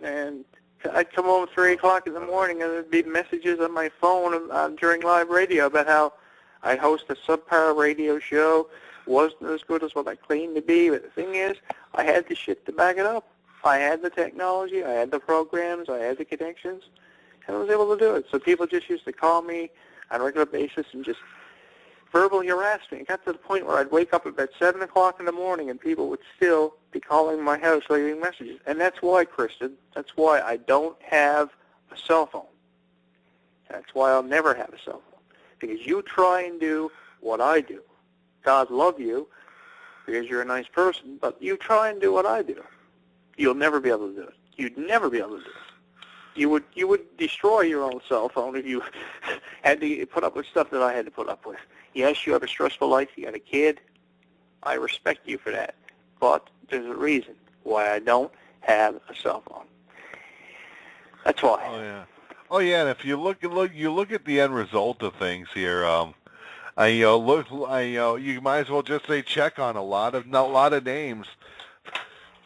And I'd come home at 3 o'clock in the morning, and there'd be messages on my phone during live radio about how I host a subpar radio show, wasn't as good as what I claimed to be. But the thing is, I had the shit to back it up. I had the technology, I had the programs, I had the connections, and I was able to do it. So people just used to call me on a regular basis and just verbally harass me. It got to the point where I'd wake up about 7 o'clock in the morning and people would still be calling my house leaving messages. And that's why, Kristen, that's why I don't have a cell phone. That's why I'll never have a cell phone. Because you try and do what I do. God love you because you're a nice person, but you try and do what I do. You'll never be able to do it. You'd never be able to do it. You would destroy your own cell phone if you had to put up with stuff that I had to put up with. Yes, you have a stressful life. You got a kid. I respect you for that. But there's a reason why I don't have a cell phone. That's why. Oh yeah. Oh yeah. And if you look at the end result of things here, you might as well just say check on a lot of names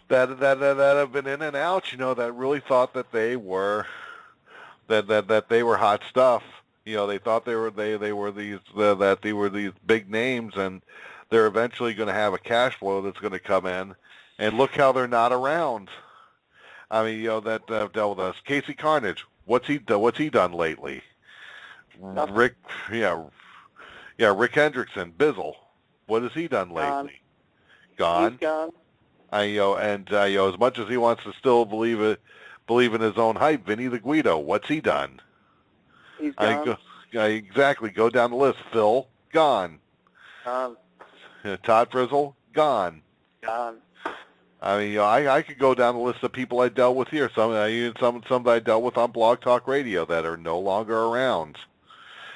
that have been in and out. That really thought that they were that they were hot stuff. They thought they were these big names, and they're eventually going to have a cash flow that's going to come in. And look how they're not around. I mean, that dealt with us. Casey Carnage, what's he done lately? Nothing. Rick Hendrickson, Bizzle, what has he done lately? Gone. He's gone. As much as he wants to still believe in his own hype, Vinny the Guido, what's he done? He's gone. Exactly. Go down the list. Phil, gone. Todd Frizzle, gone. Gone. I mean, I could go down the list of people I dealt with here. Some that I dealt with on Blog Talk Radio that are no longer around.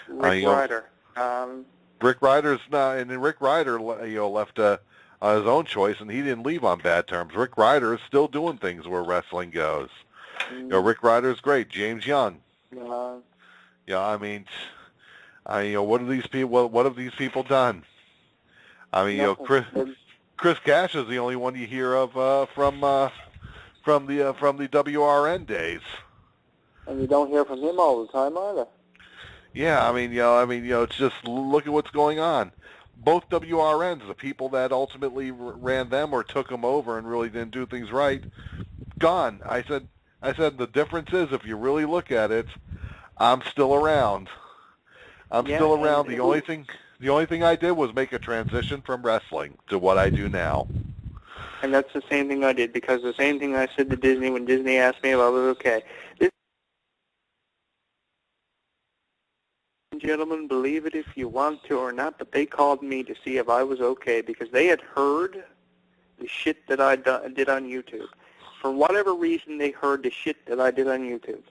Rick Ryder. Rick Ryder's not, and Rick Ryder, left on his own choice, and he didn't leave on bad terms. Rick Ryder is still doing things where wrestling goes. Rick Ryder's great. James Young. I mean, what have these people done? I mean, Chris Cash is the only one you hear of from the WRN days. And you don't hear from him all the time either. Yeah, it's just look at what's going on. Both WRNs, the people that ultimately ran them or took them over and really didn't do things right, gone. I said the difference is, if you really look at it, I'm still around. Still around. The only thing I did was make a transition from wrestling to what I do now. And that's the same thing I did, because the same thing I said to Disney when Disney asked me if I was okay. Gentlemen, believe it if you want to or not, but they called me to see if I was okay because they had heard the shit that I did on YouTube. For whatever reason, they heard the shit that I did on YouTube.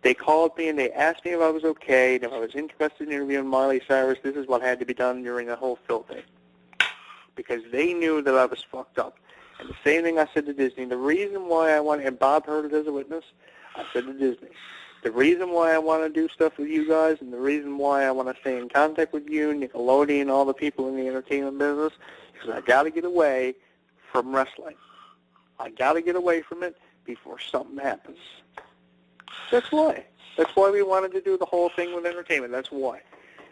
They called me and they asked me if I was okay, and if I was interested in interviewing Miley Cyrus. This is what had to be done during the whole Phil thing, because they knew that I was fucked up. And the same thing I said to Disney. The reason why I want, and Bob heard it as a witness, I said to Disney, the reason why I want to do stuff with you guys and the reason why I want to stay in contact with you, Nickelodeon, all the people in the entertainment business, is I got to get away from wrestling. I got to get away from it before something happens. That's why. That's why we wanted to do the whole thing with entertainment. That's why.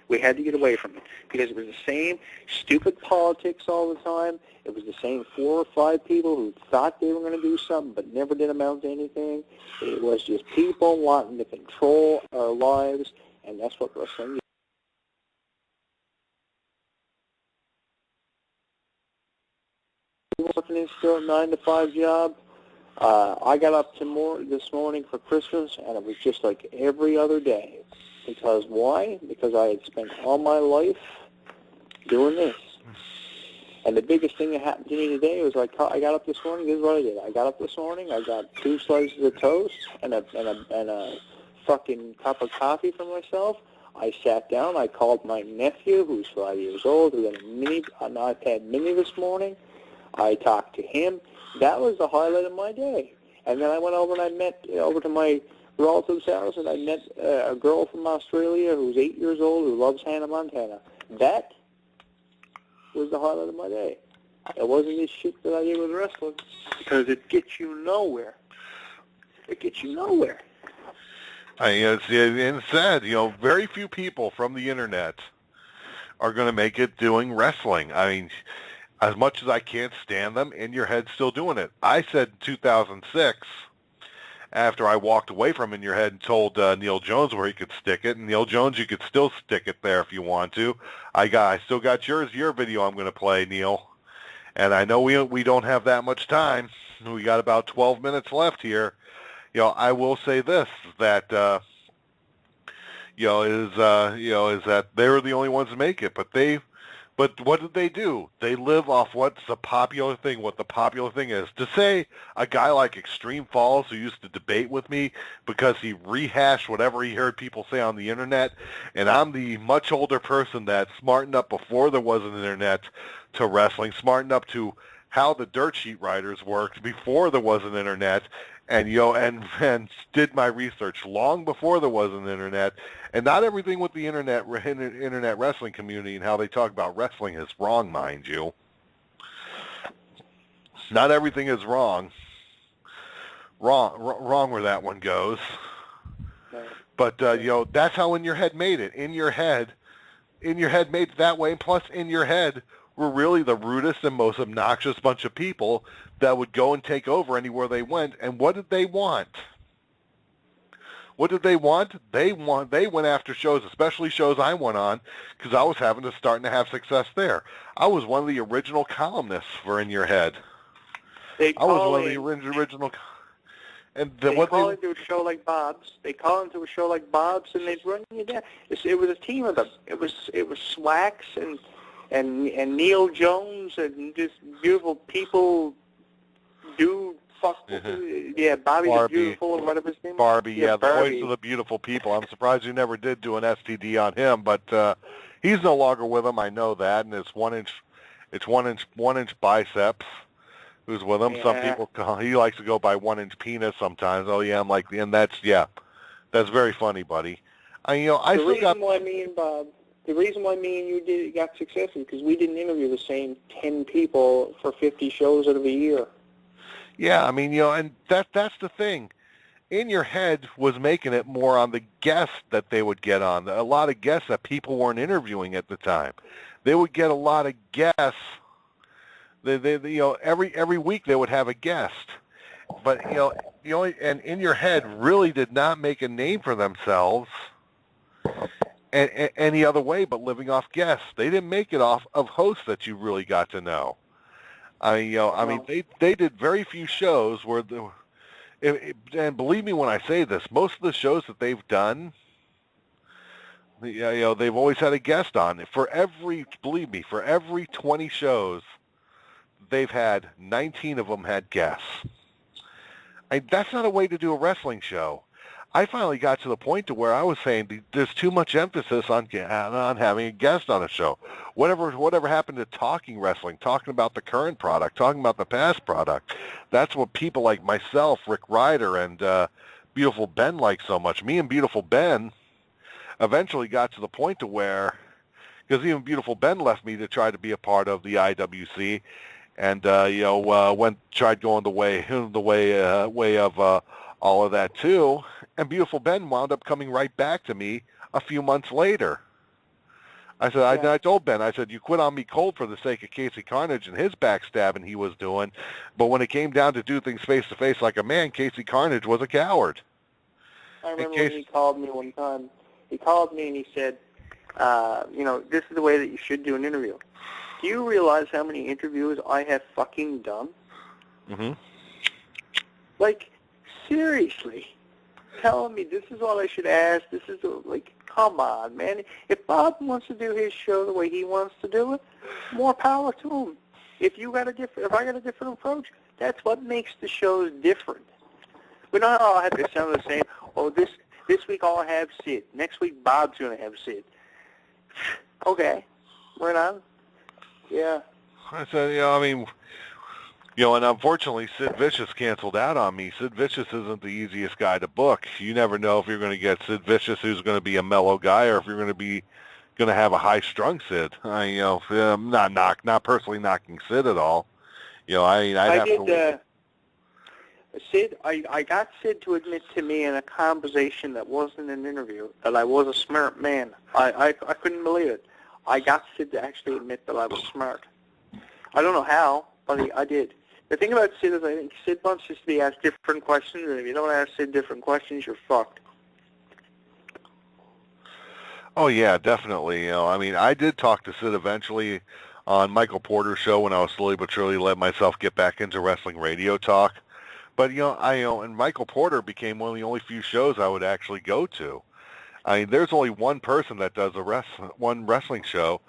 We had to get away from it because it was the same stupid politics all the time. It was the same 4 or 5 people who thought they were going to do something but never did amount to anything. It was just people wanting to control our lives, and that's what wrestling is. Working in still a 9-to-5 job. I got up this morning for Christmas, and it was just like every other day. Because why? Because I had spent all my life doing this. And the biggest thing that happened to me today was I got up this morning. This is what I did. I got up this morning. I got 2 slices of toast and a fucking cup of coffee for myself. I sat down. I called my nephew, who's 5 years old, who got an iPad mini this morning. I talked to him. That was the highlight of my day. And then I went over and I met over to my relative's house, and I met a girl from Australia who's 8 years old who loves Hannah Montana. That was the highlight of my day. It wasn't this shit that I did with wrestling, because it gets you nowhere. It gets you nowhere. It's sad. Very few people from the internet are going to make it doing wrestling. I mean, as much as I can't stand them, In Your Head still doing it. I said in 2006, after I walked away from In Your Head and told Neil Jones where he could stick it, and Neil Jones, you could still stick it there if you want to. I still got your video I'm going to play, Neil. And I know we don't have that much time. We got about 12 minutes left here. I will say this, that is that they were the only ones to make it, but what did they do? They live off what's the popular thing, what the popular thing is. To say a guy like Extreme Falls, who used to debate with me because he rehashed whatever he heard people say on the internet, and I'm the much older person that smartened up before there was an internet to wrestling, smartened up to how the dirt sheet writers worked before there was an internet, and and did my research long before there was an internet. And not everything with the internet wrestling community and how they talk about wrestling is wrong, mind you. Not everything is wrong. Wrong where that one goes. But that's how In Your Head made it. In Your Head made it that way. And plus, In Your Head were really the rudest and most obnoxious bunch of people that would go and take over anywhere they went. And what did they want? What did they want? They went after shows, especially shows I went on, because I was starting to have success there. I was one of the original columnists for In Your Head. I was one of the original. And they call into a show like Bob's. And they'd run you down. It was a team of them. It was Swax and Neil Jones and just beautiful people. Bobby the Beautiful, or whatever his name. Barbie, the voice of the beautiful people. I'm surprised you never did do an STD on him, but he's no longer with them. I know that, and it's one inch biceps. Who's with him? Yeah. Some people he likes to go by 1 inch penis sometimes. Oh yeah, and that's very funny, buddy. The reason why me and you got success is because we didn't interview the same 10 people for 50 shows out of a year. Yeah, and that's the thing. In Your Head was making it more on the guests that they would get on. A lot of guests that people weren't interviewing at the time. They would get a lot of guests. Every week they would have a guest. But and In Your Head really did not make a name for themselves any other way but living off guests. They didn't make it off of hosts that you really got to know. They did very few shows where and believe me when I say this, most of the shows that they've done, they've always had a guest on. For every 20 shows, they've had 19 of them had guests. That's not a way to do a wrestling show. I finally got to the point to where I was saying there's too much emphasis on having a guest on a show. Whatever happened to talking wrestling, talking about the current product, talking about the past product? That's what people like myself, Rick Ryder, and Beautiful Ben like so much. Me and Beautiful Ben eventually got to the point to where, because even Beautiful Ben left me to try to be a part of the IWC, and tried going the way of all of that too. And Beautiful Ben wound up coming right back to me a few months later. I said, I told Ben, I said, you quit on me cold for the sake of Casey Carnage and his backstabbing he was doing, but when it came down to do things face-to-face like a man, Casey Carnage was a coward. I remember when he called me one time. He called me and he said, this is the way that you should do an interview. Do you realize how many interviews I have fucking done? Mm-hmm. Like, seriously. Telling me this is what I should ask. This is come on, man. If Bob wants to do his show the way he wants to do it, more power to him. If I got a different approach, that's what makes the shows different. We don't all have to sound the same. Oh, this week I'll have Sid. Next week Bob's going to have Sid. Okay, right on. Yeah. I said, and unfortunately, Sid Vicious canceled out on me. Sid Vicious isn't the easiest guy to book. You never know if you're going to get Sid Vicious, who's going to be a mellow guy, or if you're going to have a high-strung Sid. I'm not personally knocking Sid at all. Sid, I got Sid to admit to me in a conversation that wasn't an interview that I was a smart man. I couldn't believe it. I got Sid to actually admit that I was smart. I don't know how, but I did. The thing about Sid is I think Sid wants us to be asked different questions, and if you don't ask Sid different questions, you're fucked. Oh yeah, definitely. I mean, I did talk to Sid eventually on Michael Porter's show when I was slowly but surely let myself get back into wrestling radio talk. But and Michael Porter became one of the only few shows I would actually go to. I mean, there's only one person that does one wrestling show